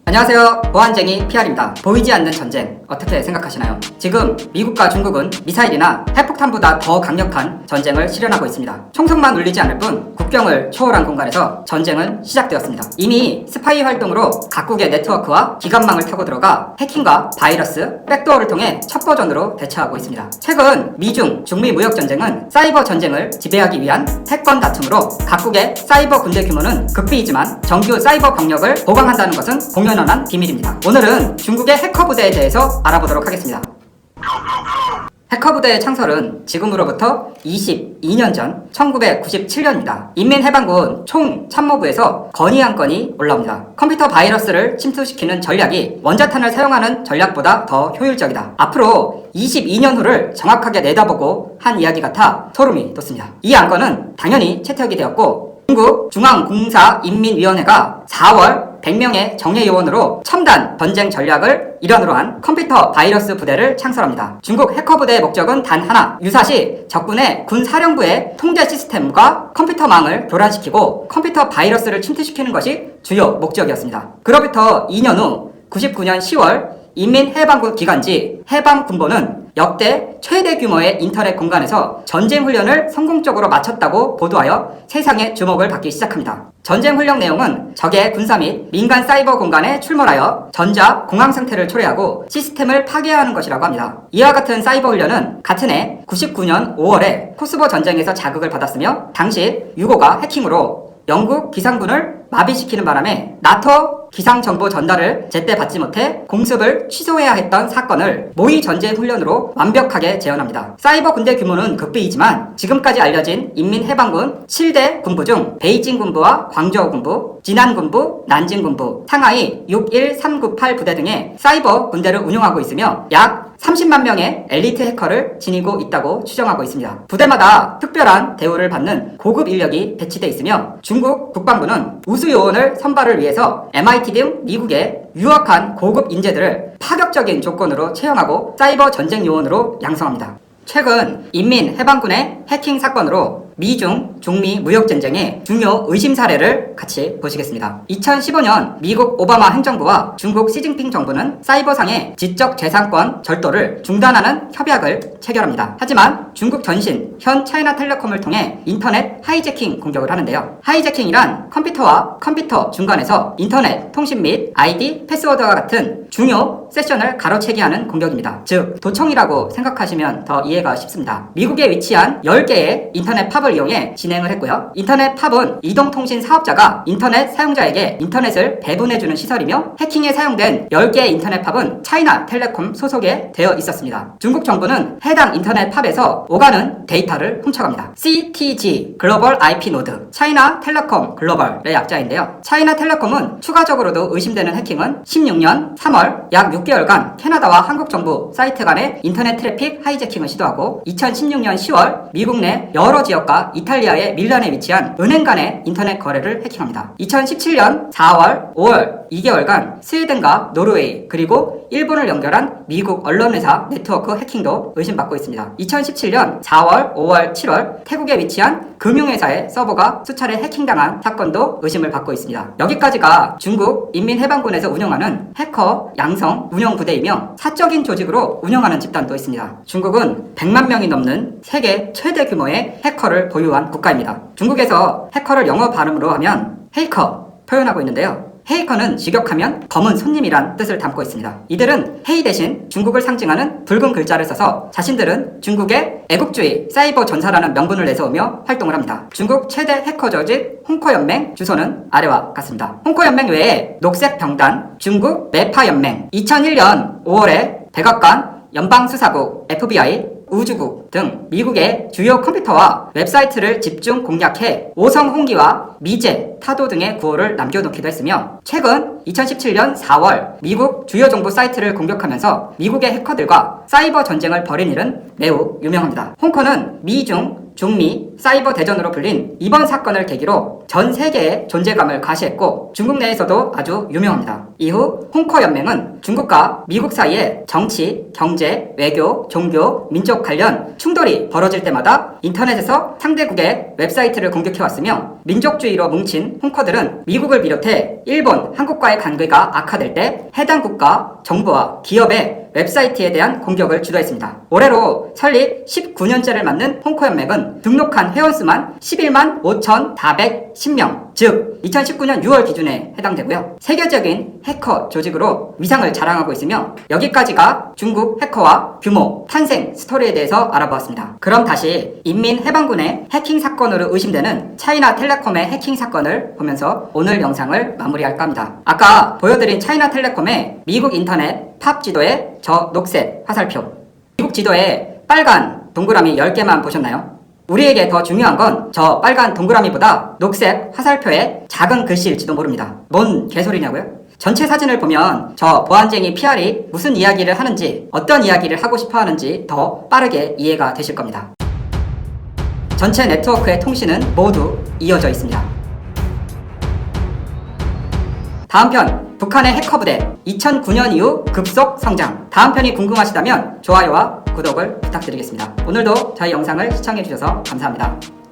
안녕하세요. 보안쟁이 PR입니다. 보이지 않는 전쟁 어떻게 생각하시나요? 지금 미국과 중국은 미사일이나 핵폭탄보다 더 강력한 전쟁을 실현하고 있습니다. 총성만 울리지 않을 뿐 국경을 초월한 공간에서 전쟁은 시작되었습니다. 이미 스파이 활동으로 각국의 네트워크와 기관망을 타고 들어가 해킹과 바이러스, 백도어를 통해 첩보전으로 대처하고 있습니다. 최근 미중, 중미 무역 전쟁은 사이버 전쟁을 지배하기 위한 패권 다툼으로 각국의 사이버 군대 규모는 극비이지만 정규 사이버 병력을 보강한다는 것은 공연한 비밀입니다. 오늘은 중국의 해커 부대에 대해서 알아보도록 하겠습니다. 해커 부대의 창설은 지금으로부터 22년 전 1997년입니다. 인민해방군 총참모부에서 건의 한 건이 올라옵니다. 컴퓨터 바이러스를 침투시키는 전략이 원자탄을 사용하는 전략보다 더 효율적이다. 앞으로 22년 후를 정확하게 내다보고 한 이야기 같아 소름이 돋습니다. 이 안건은 당연히 채택이 되었고 중국 중앙공사인민위원회가 4월 100명의 정예요원으로 첨단 전쟁 전략을 일환으로 한 컴퓨터 바이러스 부대를 창설합니다. 중국 해커 부대의 목적은 단 하나, 유사시 적군의 군사령부의 통제 시스템과 컴퓨터망을 교란시키고 컴퓨터 바이러스를 침투시키는 것이 주요 목적이었습니다. 그로부터 2년 후 99년 10월 인민해방군 기관지 해방군보는 역대 최대 규모의 인터넷 공간에서 전쟁 훈련을 성공적으로 마쳤다고 보도하여 세상의 주목을 받기 시작합니다. 전쟁 훈련 내용은 적의 군사 및 민간 사이버 공간에 출몰하여 전자 공황 상태를 초래하고 시스템을 파괴하는 것이라고 합니다. 이와 같은 사이버 훈련은 같은 해 99년 5월에 코스보 전쟁에서 자극을 받았으며 당시 유고가 해킹으로 영국 기상군을 마비시키는 바람에 나토 기상정보 전달을 제때 받지 못해 공습을 취소해야 했던 사건을 모의 전쟁 훈련으로 완벽하게 재현합니다. 사이버 군대 규모는 극비이지만 지금까지 알려진 인민해방군 7대 군부 중 베이징 군부와 광저우 군부, 진안 군부, 난징 군부, 상하이 61398 부대 등의 사이버 군대를 운용하고 있으며 약 30만 명의 엘리트 해커를 지니고 있다고 추정하고 있습니다. 부대마다 특별한 대우를 받는 고급 인력이 배치돼 있으며 중국 국방부는 우수 요원을 선발을 위해서 MIT 등 미국의 유학한 고급 인재들을 파격적인 조건으로 채용하고 사이버 전쟁 요원으로 양성합니다. 최근 인민해방군의 해킹 사건으로 미중, 중미 무역전쟁의 중요 의심 사례를 같이 보시겠습니다. 2015년 미국 오바마 행정부와 중국 시진핑 정부는 사이버상의 지적재산권 절도를 중단하는 협약을 체결합니다. 하지만 중국 전신, 현 차이나텔레콤을 통해 인터넷 하이제킹 공격을 하는데요. 하이제킹이란 컴퓨터와 컴퓨터 중간에서 인터넷, 통신 및 아이디, 패스워드와 같은 중요 세션을 가로채기 하는 공격입니다. 즉, 도청이라고 생각하시면 더 이해가 쉽습니다. 미국에 위치한 10개의 인터넷 팝을 이용해 진행을 했고요. 인터넷 팝은 이동통신 사업자가 인터넷 사용자에게 인터넷을 배분해주는 시설이며 해킹에 사용된 10개의 인터넷 팝은 차이나텔레콤 소속에 되어 있었습니다. 중국 정부는 해당 인터넷 팝에서 오가는 데이터를 훔쳐갑니다. CTG, 글로벌 IP 노드, 차이나텔레콤 글로벌의 약자인데요. 차이나텔레콤은 추가적으로도 의심되는 해킹은 16년 3월 약 6개월간 캐나다와 한국 정부 사이트 간의 인터넷 트래픽 하이제킹을 시도하고 2016년 10월 미국 내 여러 지역과 이탈리아의 밀란에 위치한 은행 간의 인터넷 거래를 해킹합니다. 2017년 4월, 5월 2개월간 스웨덴과 노르웨이 그리고 일본을 연결한 미국 언론회사 네트워크 해킹도 의심받고 있습니다. 2017년 4월, 5월, 7월 태국에 위치한 금융회사의 서버가 수차례 해킹당한 사건도 의심을 받고 있습니다. 여기까지가 중국 인민해방군에서 운영하는 해커 양성 운영 부대이며 사적인 조직으로 운영하는 집단도 있습니다. 중국은 100만 명이 넘는 세계 최대 규모의 해커를 보유한 국가입니다. 중국에서 해커를 영어 발음으로 하면 헤이커 표현하고 있는데요. 헤이커는 직역하면 검은 손님이란 뜻을 담고 있습니다. 이들은 헤이 대신 중국을 상징하는 붉은 글자를 써서 자신들은 중국의 애국주의 사이버 전사라는 명분을 내세우며 활동을 합니다. 중국 최대 해커 조직 홍커연맹 주소는 아래와 같습니다. 홍커연맹 외에 녹색병단, 중국 매파연맹, 2001년 5월에 백악관, 연방수사국, FBI, 우주국 등 미국의 주요 컴퓨터와 웹사이트를 집중 공략해 오성 홍기와 미제, 타도 등의 구호를 남겨놓기도 했으며 최근 2017년 4월 미국 주요 정부 사이트를 공격하면서 미국의 해커들과 사이버 전쟁을 벌인 일은 매우 유명합니다. 홍커는 미중, 중미 사이버 대전으로 불린 이번 사건을 계기로 전 세계에 존재감을 가시했고 중국 내에서도 아주 유명합니다. 이후 홍커연맹은 중국과 미국 사이에 정치, 경제, 외교, 종교, 민족 관련 충돌이 벌어질 때마다 인터넷에서 상대국의 웹사이트를 공격해왔으며 민족주의로 뭉친 홍커들은 미국을 비롯해 일본, 한국과의 관계가 악화될 때 해당 국가, 정부와 기업의 웹사이트에 대한 공격을 주도했습니다. 올해로 설립 19년째를 맞는 홍커연맹은 등록한 회원수만 11만 5,410명, 즉 2019년 6월 기준에 해당되고요. 세계적인 해커 조직으로 위상을 자랑하고 있으며 여기까지가 중국 해커와 규모, 탄생, 스토리에 대해서 알아보았습니다. 그럼 다시 인민해방군의 해킹 사건으로 의심되는 차이나텔레콤의 해킹 사건을 보면서 오늘 영상을 마무리할까 합니다. 아까 보여드린 차이나텔레콤의 미국 인터넷 탑 지도의 저 녹색 화살표, 미국 지도에 빨간 동그라미 10개만 보셨나요? 우리에게 더 중요한 건 저 빨간 동그라미보다 녹색 화살표에 작은 글씨일지도 모릅니다. 뭔 개소리냐고요? 전체 사진을 보면 저 보안쟁이 PR이 무슨 이야기를 하는지, 어떤 이야기를 하고 싶어 하는지 더 빠르게 이해가 되실 겁니다. 전체 네트워크의 통신은 모두 이어져 있습니다. 다음 편, 북한의 해커부대 2009년 이후 급속 성장. 다음 편이 궁금하시다면 좋아요와 구독을 부탁드리겠습니다. 오늘도 저희 영상을 시청해주셔서 감사합니다.